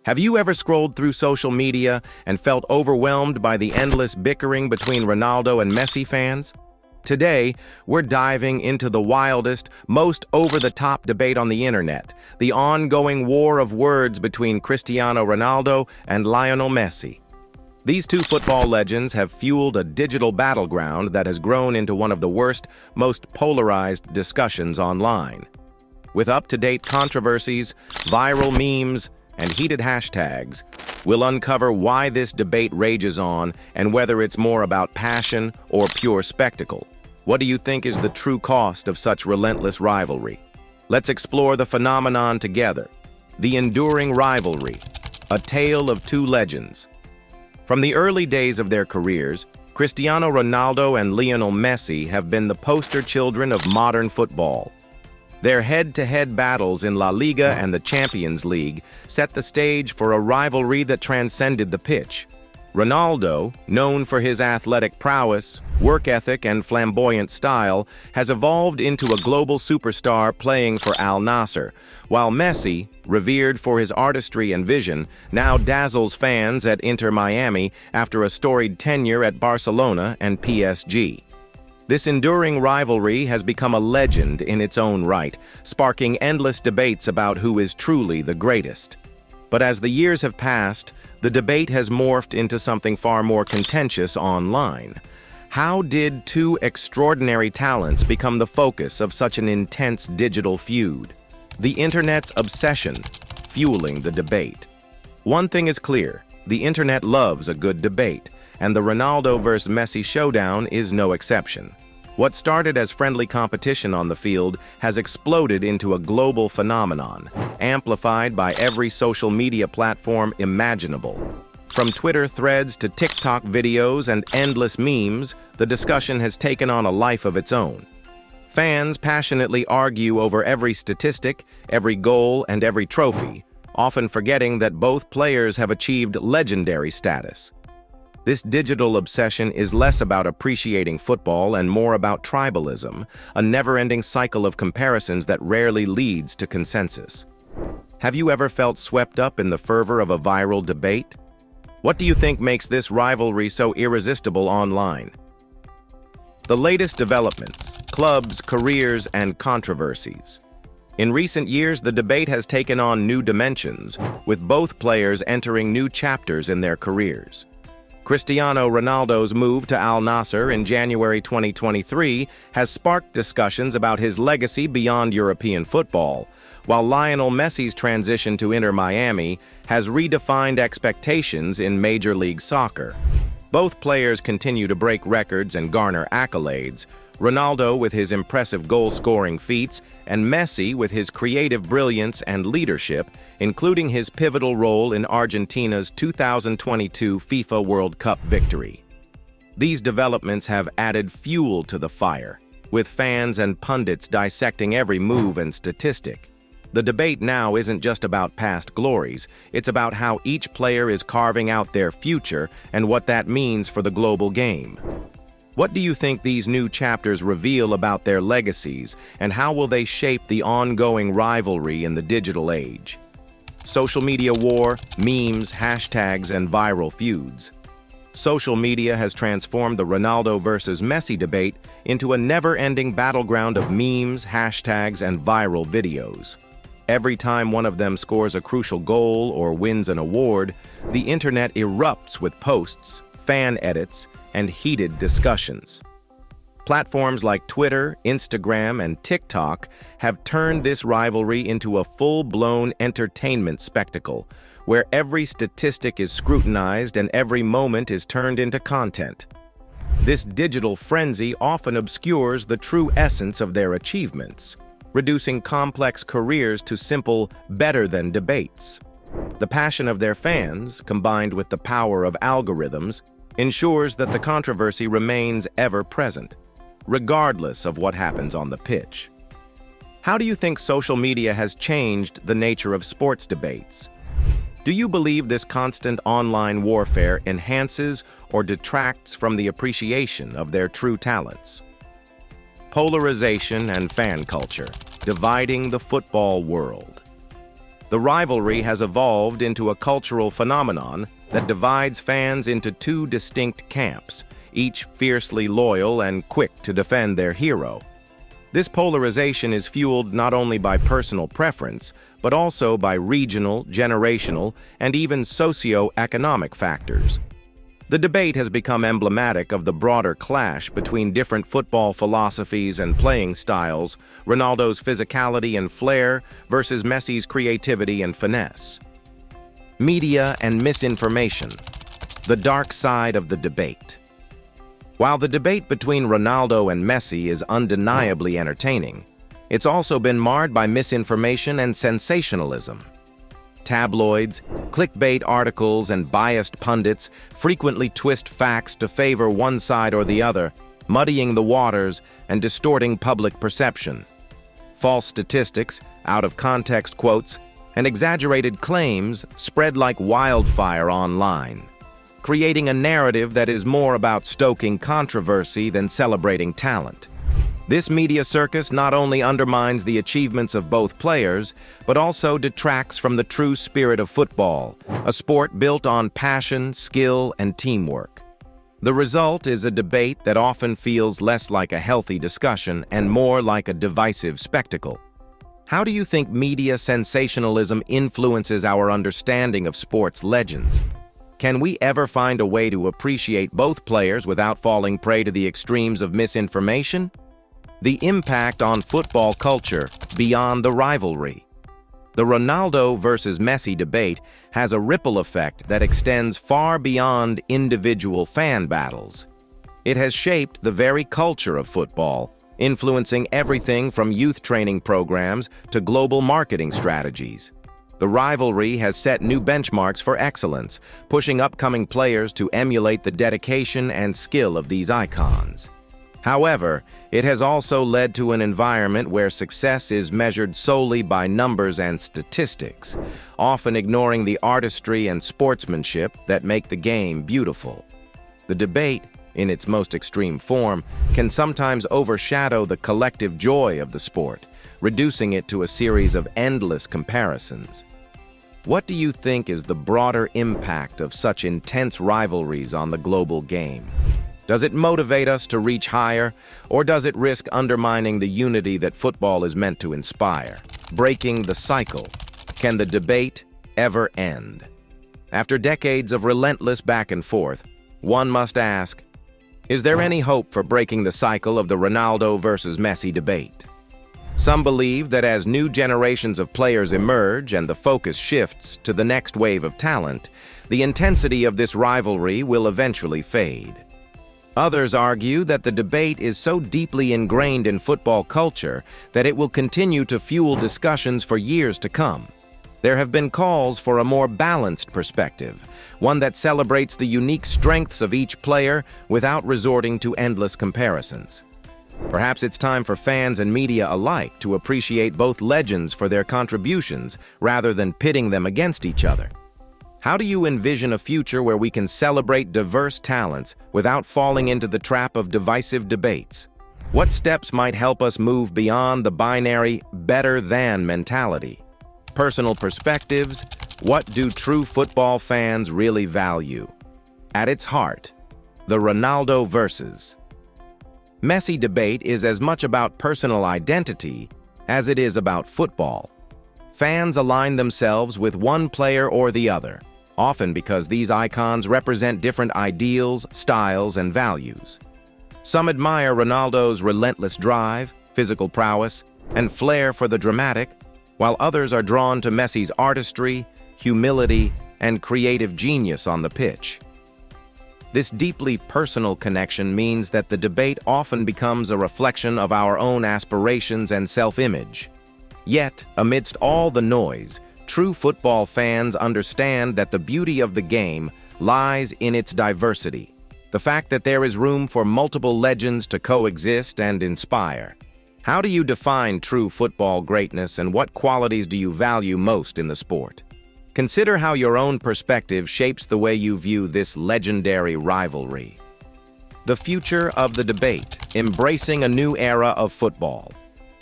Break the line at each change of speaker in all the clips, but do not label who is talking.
Have you ever scrolled through social media and felt overwhelmed by the endless bickering between Ronaldo and Messi fans? Today, we're diving into the wildest, most over-the-top debate on the internet, the ongoing war of words between Cristiano Ronaldo and Lionel Messi. These two football legends have fueled a digital battleground that has grown into one of the worst, most polarized discussions online. With up-to-date controversies, viral memes, and heated hashtags, we'll uncover why this debate rages on and whether it's more about passion or pure spectacle. What do you think is the true cost of such relentless rivalry? Let's explore the phenomenon together. The enduring rivalry, a tale of two legends. From the early days of their careers, Cristiano Ronaldo and Lionel Messi have been the poster children of modern football. Their head-to-head battles in La Liga and the Champions League set the stage for a rivalry that transcended the pitch. Ronaldo, known for his athletic prowess, work ethic, and flamboyant style, has evolved into a global superstar playing for Al Nassr, while Messi, revered for his artistry and vision, now dazzles fans at Inter Miami after a storied tenure at Barcelona and PSG. This enduring rivalry has become a legend in its own right, sparking endless debates about who is truly the greatest. But as the years have passed, the debate has morphed into something far more contentious online. How did two extraordinary talents become the focus of such an intense digital feud? The internet's obsession fueling the debate. One thing is clear, the internet loves a good debate, and the Ronaldo vs. Messi showdown is no exception. What started as friendly competition on the field has exploded into a global phenomenon, amplified by every social media platform imaginable. From Twitter threads to TikTok videos and endless memes, the discussion has taken on a life of its own. Fans passionately argue over every statistic, every goal, and every trophy, often forgetting that both players have achieved legendary status. This digital obsession is less about appreciating football and more about tribalism, a never-ending cycle of comparisons that rarely leads to consensus. Have you ever felt swept up in the fervor of a viral debate? What do you think makes this rivalry so irresistible online? The latest developments, clubs, careers, and controversies. In recent years, the debate has taken on new dimensions, with both players entering new chapters in their careers. Cristiano Ronaldo's move to Al Nassr in January 2023 has sparked discussions about his legacy beyond European football, while Lionel Messi's transition to Inter Miami has redefined expectations in Major League Soccer. Both players continue to break records and garner accolades, Ronaldo with his impressive goal-scoring feats, and Messi with his creative brilliance and leadership, including his pivotal role in Argentina's 2022 FIFA World Cup victory. These developments have added fuel to the fire, with fans and pundits dissecting every move and statistic. The debate now isn't just about past glories, it's about how each player is carving out their future and what that means for the global game. What do you think these new chapters reveal about their legacies, and how will they shape the ongoing rivalry in the digital age? Social media war, memes, hashtags, and viral feuds. Social media has transformed the Ronaldo versus Messi debate into a never-ending battleground of memes, hashtags, and viral videos. Every time one of them scores a crucial goal or wins an award, the internet erupts with posts, fan edits, and heated discussions. Platforms like Twitter, Instagram, and TikTok have turned this rivalry into a full-blown entertainment spectacle, where every statistic is scrutinized and every moment is turned into content. This digital frenzy often obscures the true essence of their achievements, reducing complex careers to simple, better-than debates. The passion of their fans, combined with the power of algorithms, ensures that the controversy remains ever-present, regardless of what happens on the pitch. How do you think social media has changed the nature of sports debates? Do you believe this constant online warfare enhances or detracts from the appreciation of their true talents? Polarization and fan culture, dividing the football world. The rivalry has evolved into a cultural phenomenon that divides fans into two distinct camps, each fiercely loyal and quick to defend their hero. This polarization is fueled not only by personal preference, but also by regional, generational, and even socio-economic factors. The debate has become emblematic of the broader clash between different football philosophies and playing styles, Ronaldo's physicality and flair versus Messi's creativity and finesse. Media and misinformation, the dark side of the debate. While the debate between Ronaldo and Messi is undeniably entertaining, it's also been marred by misinformation and sensationalism. Tabloids, clickbait articles, and biased pundits frequently twist facts to favor one side or the other, muddying the waters and distorting public perception. False statistics, out-of-context quotes, and exaggerated claims spread like wildfire online, creating a narrative that is more about stoking controversy than celebrating talent. This media circus not only undermines the achievements of both players, but also detracts from the true spirit of football, a sport built on passion, skill, and teamwork. The result is a debate that often feels less like a healthy discussion and more like a divisive spectacle. How do you think media sensationalism influences our understanding of sports legends? Can we ever find a way to appreciate both players without falling prey to the extremes of misinformation? The impact on football culture beyond the rivalry. The Ronaldo versus Messi debate has a ripple effect that extends far beyond individual fan battles. It has shaped the very culture of football, influencing everything from youth training programs to global marketing strategies. The rivalry has set new benchmarks for excellence, pushing upcoming players to emulate the dedication and skill of these icons. However, it has also led to an environment where success is measured solely by numbers and statistics, often ignoring the artistry and sportsmanship that make the game beautiful. The debate, in its most extreme form, can sometimes overshadow the collective joy of the sport, reducing it to a series of endless comparisons. What do you think is the broader impact of such intense rivalries on the global game? Does it motivate us to reach higher, or does it risk undermining the unity that football is meant to inspire? Breaking the cycle. Can the debate ever end? After decades of relentless back and forth, one must ask, is there any hope for breaking the cycle of the Ronaldo versus Messi debate? Some believe that as new generations of players emerge and the focus shifts to the next wave of talent, the intensity of this rivalry will eventually fade. Others argue that the debate is so deeply ingrained in football culture that it will continue to fuel discussions for years to come. There have been calls for a more balanced perspective, one that celebrates the unique strengths of each player without resorting to endless comparisons. Perhaps it's time for fans and media alike to appreciate both legends for their contributions rather than pitting them against each other. How do you envision a future where we can celebrate diverse talents without falling into the trap of divisive debates? What steps might help us move beyond the binary better-than mentality? Personal perspectives, what do true football fans really value? At its heart, the Ronaldo versus Messi debate is as much about personal identity as it is about football. Fans align themselves with one player or the other, often because these icons represent different ideals, styles, and values. Some admire Ronaldo's relentless drive, physical prowess, and flair for the dramatic, while others are drawn to Messi's artistry, humility, and creative genius on the pitch. This deeply personal connection means that the debate often becomes a reflection of our own aspirations and self-image. Yet, amidst all the noise, true football fans understand that the beauty of the game lies in its diversity, the fact that there is room for multiple legends to coexist and inspire. How do you define true football greatness, and what qualities do you value most in the sport? Consider how your own perspective shapes the way you view this legendary rivalry. The future of the debate, embracing a new era of football.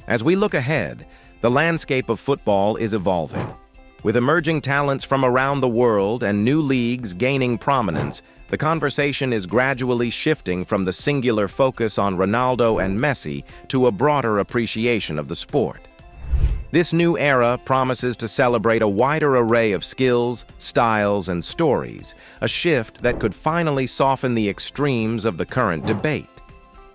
As we look ahead, the landscape of football is evolving. With emerging talents from around the world and new leagues gaining prominence, the conversation is gradually shifting from the singular focus on Ronaldo and Messi to a broader appreciation of the sport. This new era promises to celebrate a wider array of skills, styles, and stories, a shift that could finally soften the extremes of the current debate.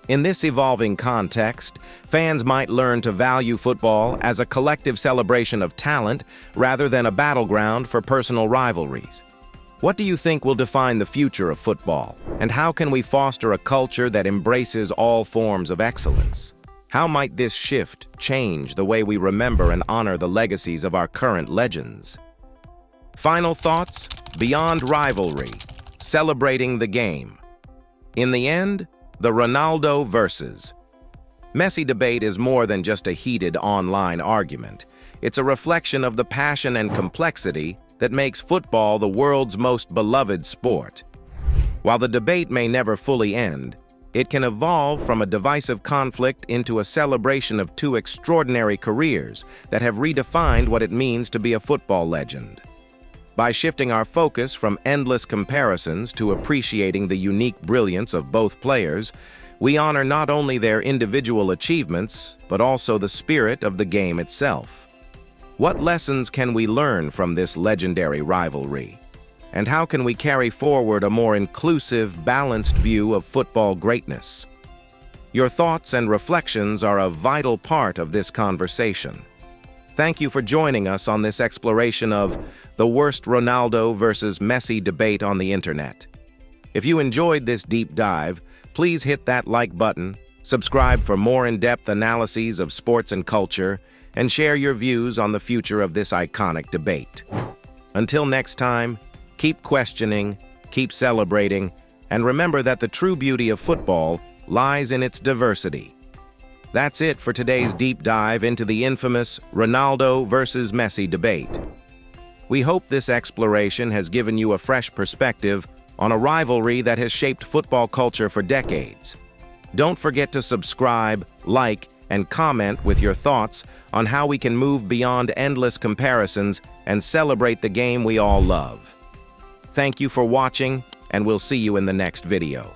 In this evolving context, fans might learn to value football as a collective celebration of talent rather than a battleground for personal rivalries. What do you think will define the future of football, and how can we foster a culture that embraces all forms of excellence? How might this shift change the way we remember and honor the legacies of our current legends? Final thoughts? Beyond rivalry, celebrating the game. In the end, the Ronaldo versus Messi debate is more than just a heated online argument. It's a reflection of the passion and complexity that makes football the world's most beloved sport. While the debate may never fully end, it can evolve from a divisive conflict into a celebration of two extraordinary careers that have redefined what it means to be a football legend. By shifting our focus from endless comparisons to appreciating the unique brilliance of both players, we honor not only their individual achievements, but also the spirit of the game itself. What lessons can we learn from this legendary rivalry? And how can we carry forward a more inclusive, balanced view of football greatness? Your thoughts and reflections are a vital part of this conversation. Thank you for joining us on this exploration of the worst Ronaldo versus Messi debate on the internet. If you enjoyed this deep dive, please hit that like button, subscribe for more in-depth analyses of sports and culture, and share your views on the future of this iconic debate. Until next time, keep questioning, keep celebrating, and remember that the true beauty of football lies in its diversity. That's it for today's deep dive into the infamous Ronaldo versus Messi debate. We hope this exploration has given you a fresh perspective on a rivalry that has shaped football culture for decades. Don't forget to subscribe, like, and comment with your thoughts on how we can move beyond endless comparisons and celebrate the game we all love. Thank you for watching, and we'll see you in the next video.